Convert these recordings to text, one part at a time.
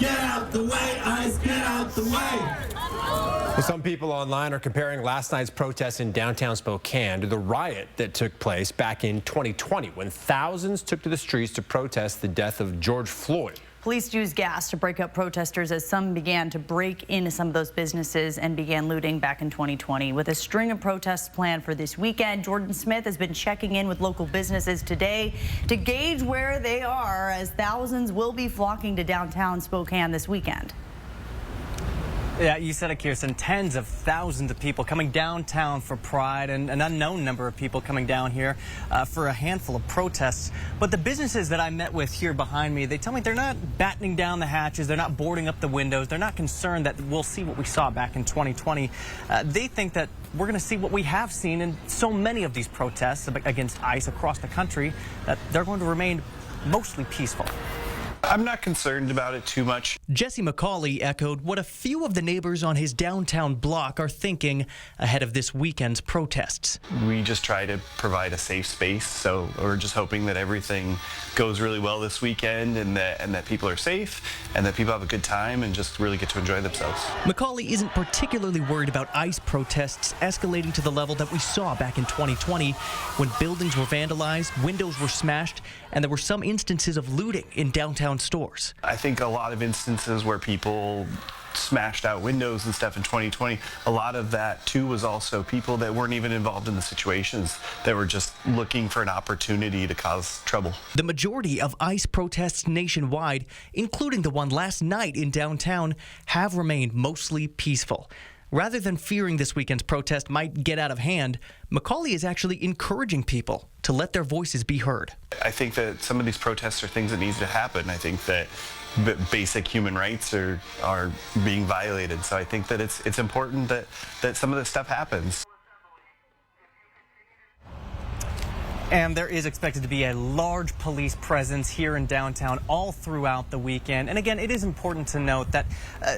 Get out the way, ICE, get out the way. Well, some people online are comparing last night's protests in downtown Spokane to the riot that took place back in 2020 when thousands took to the streets to protest the death of George Floyd. Police used gas to break up protesters as some began to break into some of those businesses and began looting back in 2020. With a string of protests planned for this weekend, Jordan Smith has been checking in with local businesses today to gauge where they are, as thousands will be flocking to downtown Spokane this weekend. Yeah, you said it, Kirsten. Tens of thousands of people coming downtown for Pride, and an unknown number of people coming down here for a handful of protests. But the businesses that I met with here behind me, they tell me they're not battening down the hatches, they're not boarding up the windows, they're not concerned that we'll see what we saw back in 2020. They think that we're going to see what we have seen in so many of these protests against ICE across the country, that they're going to remain mostly peaceful. I'm not concerned about it too much. Jesse McCauley echoed what a few of the neighbors on his downtown block are thinking ahead of this weekend's protests. We just try to provide a safe space, so we're just hoping that everything goes really well this weekend and that people are safe and that people have a good time and just really get to enjoy themselves. McCauley isn't particularly worried about ICE protests escalating to the level that we saw back in 2020 when buildings were vandalized, windows were smashed, and there were some instances of looting in downtown stores. I think a lot of instances where people smashed out windows and stuff in 2020, a lot of that too was also people that weren't even involved in the situations, that were just looking for an opportunity to cause trouble. The majority of ICE protests nationwide, including the one last night in downtown, have remained mostly peaceful. Rather than fearing this weekend's protest might get out of hand, McCauley is actually encouraging people to let their voices be heard. I think that some of these protests are things that need to happen. I think that basic human rights are being violated. So I think that it's important that some of this stuff happens. And there is expected to be a large police presence here in downtown all throughout the weekend. And again, it is important to note that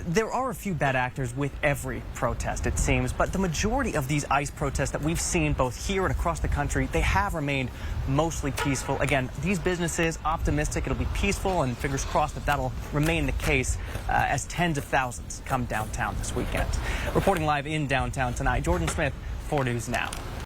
there are a few bad actors with every protest, it seems. But the majority of these ICE protests that we've seen both here and across the country, they have remained mostly peaceful. Again, these businesses, optimistic it'll be peaceful, and fingers crossed that that'll remain the case as tens of thousands come downtown this weekend. Reporting live in downtown tonight, Jordan Smith, 4 News Now.